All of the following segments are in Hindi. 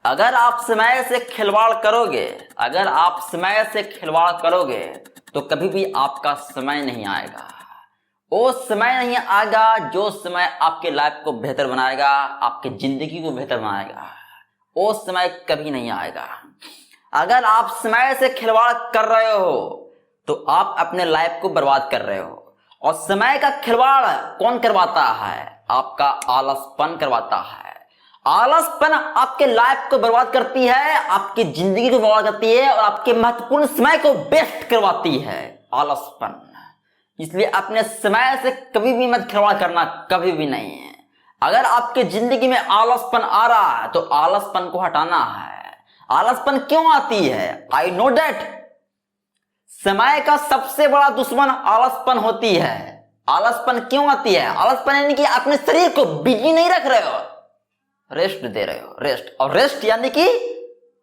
अगर आप समय से खिलवाड़ करोगे, अगर आप समय से खिलवाड़ करोगे तो कभी भी आपका समय नहीं आएगा। वो समय नहीं आएगा जो समय आपके लाइफ को बेहतर बनाएगा, आपकी जिंदगी को बेहतर बनाएगा। वो समय कभी नहीं आएगा। अगर आप समय से खिलवाड़ कर रहे हो तो आप अपने लाइफ को बर्बाद कर रहे हो। और समय का खिलवाड़ कौन करवाता है? आपका आलसपन करवाता है। आलसपन आपके लाइफ को बर्बाद करती है, आपकी जिंदगी को बर्बाद करती है और आपके महत्वपूर्ण समय को वेस्ट करवाती है आलसपन। इसलिए अपने समय से कभी भी मत खिलवाड़ करना, कभी भी नहीं है। अगर आपके जिंदगी में आलसपन आ रहा है तो आलसपन को हटाना है। आलसपन क्यों आती है? आई नो दैट समय का सबसे बड़ा दुश्मन आलसपन होती है। आलसपन क्यों आती है? आलसपन यानी कि अपने शरीर को बिजी नहीं रख रहे हो, रेस्ट दे रहे हो, रेस्ट। और रेस्ट यानी कि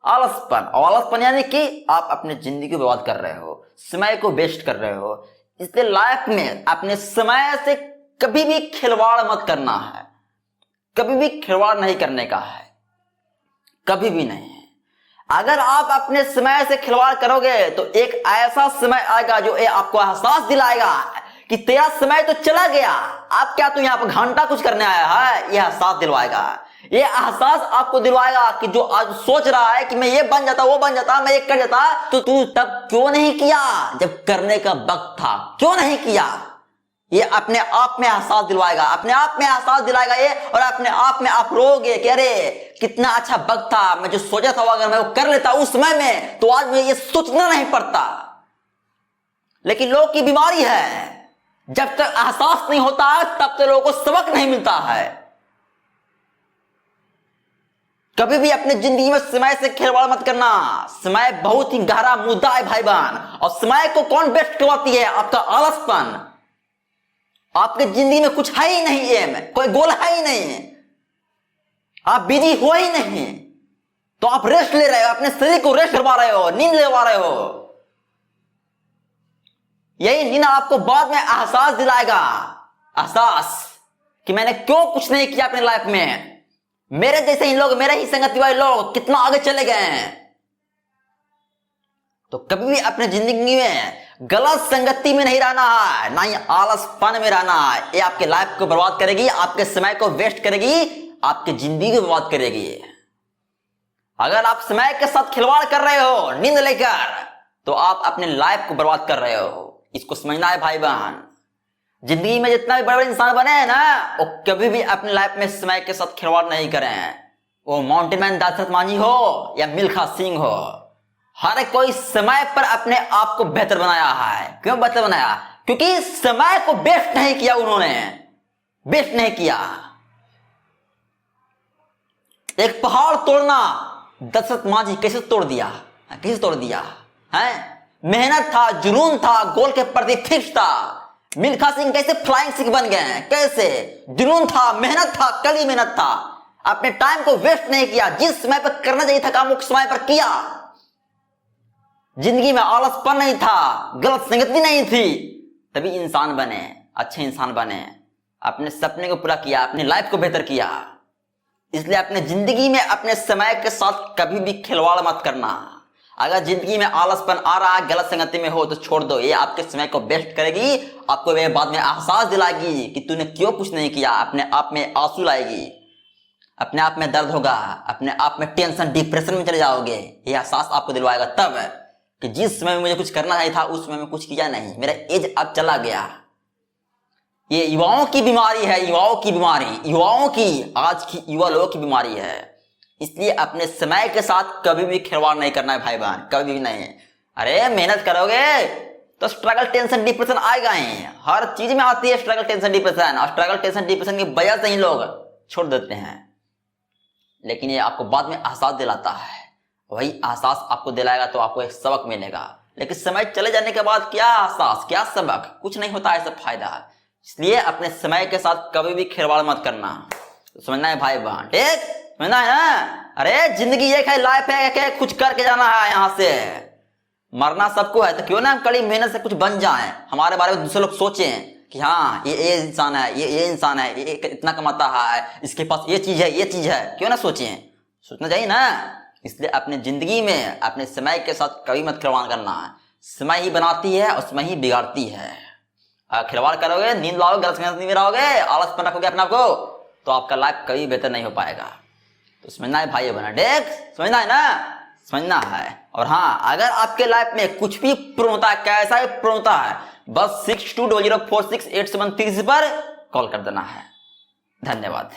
आलसपन, और आलसपन यानी कि आप अपने जिंदगी को बर्बाद कर रहे हो, समय को वेस्ट कर रहे हो। इसलिए लाइफ में अपने समय से कभी भी खिलवाड़ मत करना है, कभी भी खिलवाड़ नहीं करने का है, कभी भी नहीं। अगर आप अपने समय से खिलवाड़ करोगे तो एक ऐसा समय आएगा जो आपको एहसास दिलाएगा कि तेरा समय तो चला गया, आप क्या तो यहाँ पर घंटा कुछ करने आया है। यह एहसास दिलवाएगा, ये एहसास आपको दिलवाएगा कि जो आज सोच रहा है कि मैं ये बन जाता, वो बन जाता, मैं ये कर जाता, तो तू तब क्यों नहीं किया जब करने का वक्त था? क्यों नहीं किया? ये अपने आप में एहसास दिलवाएगा, अपने आप में एहसास दिलाएगा ये। और अपने आप में आप रोगे कि अरे कितना अच्छा वक्त था, मैं जो सोचा था अगर मैं वो कर लेता उस समय में तो आज मुझे ये सोचना नहीं पड़ता। लेकिन लोग की बीमारी है, जब तक एहसास नहीं होता तब तक लोगों को सबक नहीं मिलता है। कभी भी अपने जिंदगी में समय से खिलवाड़ मत करना। समय बहुत ही गहरा मुद्दा है भाई बहन, और समय को कौन वेस्ट करवाती है? आपका आलसपन। आपके जिंदगी में कुछ है ही नहीं, एम कोई गोल है ही नहीं, आप बिजी हो ही नहीं, तो आप रेस्ट ले रहे हो, अपने शरीर को रेस्ट करवा रहे हो, नींद लेवा रहे हो। यही नींद आपको बाद में एहसास दिलाएगा, एहसास कि मैंने क्यों कुछ नहीं किया अपने लाइफ में। मेरे जैसे ही लोग, मेरे ही संगति वाले लोग कितना आगे चले गए हैं। तो कभी भी अपने जिंदगी में गलत संगति में नहीं रहना है, ना ही आलसपन में रहना है। ये आपके लाइफ को बर्बाद करेगी, आपके समय को वेस्ट करेगी, आपकी जिंदगी को बर्बाद करेगी। अगर आप समय के साथ खिलवाड़ कर रहे हो नींद लेकर तो आप अपने लाइफ को बर्बाद कर रहे हो। इसको समझना है भाई बहन। जिंदगी में जितना भी बड़े बड़े इंसान बने हैं ना, वो कभी भी अपनी लाइफ में समय के साथ खिलवाड़ नहीं करें। वो माउंटेन मैन दशरथ मांझी हो या मिल्खा सिंह हो, हर कोई समय पर अपने आप को बेहतर बनाया है। क्यों बेहतर बनाया? क्योंकि समय को वेस्ट नहीं किया उन्होंने, वेस्ट नहीं किया। एक पहाड़ तोड़ना दशरथ मांझी कैसे तोड़ दिया, कैसे तोड़ दिया है? मेहनत था, जुनून था, गोल के प्रति फिक्स था। मिल्खा सिंह कैसे फ्लाइंग सिख बन गए हैं? कैसे? जुनून था, मेहनत था, कड़ी मेहनत था, अपने टाइम को वेस्ट नहीं किया। जिस समय पर करना चाहिए था काम उस समय पर किया। जिंदगी में आलसपन नहीं था, गलत संगति नहीं थी, तभी इंसान बने, अच्छे इंसान बने, अपने सपने को पूरा किया, अपनी लाइफ को बेहतर किया। इसलिए अपने जिंदगी में अपने समय के साथ कभी भी खिलवाड़ मत करना। अगर जिंदगी में आलसपन आ रहा है, गलत संगति में हो तो छोड़ दो, ये आपके समय को वेस्ट करेगी। आपको ये बाद में एहसास दिलाएगी कि तूने क्यों कुछ नहीं किया। अपने आप में आंसू लाएगी, अपने आप में दर्द होगा, अपने आप में टेंशन, डिप्रेशन में चले जाओगे। ये एहसास आपको दिलवाएगा तब कि जिस समय में मुझे कुछ करना चाहिए था उस समय में कुछ किया नहीं, मेरा एज अब चला गया। ये युवाओं की बीमारी है, युवाओं की बीमारी, युवाओं की, आज की युवा लोगों की बीमारी है। इसलिए अपने समय के साथ कभी भी खिलवाड़ नहीं करना है भाई बहन, कभी भी नहीं। अरे मेहनत करोगे तो स्ट्रगल, टेंशन, डिप्रेशन आएगा ही। हर चीज में आती है स्ट्रगल, टेंशन, डिप्रेशन, और स्ट्रगल, टेंशन, डिप्रेशन की वजह से ही लोग छोड़ देते हैं। लेकिन ये आपको बाद में एहसास दिलाता है, वही एहसास आपको दिलाएगा तो आपको एक सबक मिलेगा। लेकिन समय चले जाने के बाद क्या एहसास, क्या सबक? कुछ नहीं होता है, सब फायदा। इसलिए अपने समय के साथ कभी भी खिलवाड़ मत करना, समझना है भाई बहन, ठीक? समझना है ना? अरे जिंदगी एक है, लाइफ है, कुछ करके जाना है। यहाँ से मरना सबको है, तो क्यों ना हम कड़ी मेहनत से कुछ बन जाएं, हमारे बारे में दूसरे लोग सोचें कि हाँ ये इंसान है, ये इंसान है, ये इतना कमाता है, इसके पास ये चीज है, ये चीज है। क्यों ना सोचें? सोचना चाहिए ना। इसलिए अपने जिंदगी में अपने समय के साथ कभी मत खिलवाड़ करना है। समय ही बनाती है और समय ही बिगाड़ती है। अगर खिलवाड़ करोगे, नींद लाओगे, गलत संगति में रहोगे, आलस पर रखोगे अपने आप को, तो आपका लाइफ कभी बेहतर नहीं हो पाएगा। तो समझना है भाई बना डेक, समझना है ना, समझना है। और हाँ, अगर आपके लाइफ में कुछ भी प्रॉब्लम होता है, कैसा ही प्रॉब्लम होता है, बस 6200468733 पर कॉल कर देना है। धन्यवाद।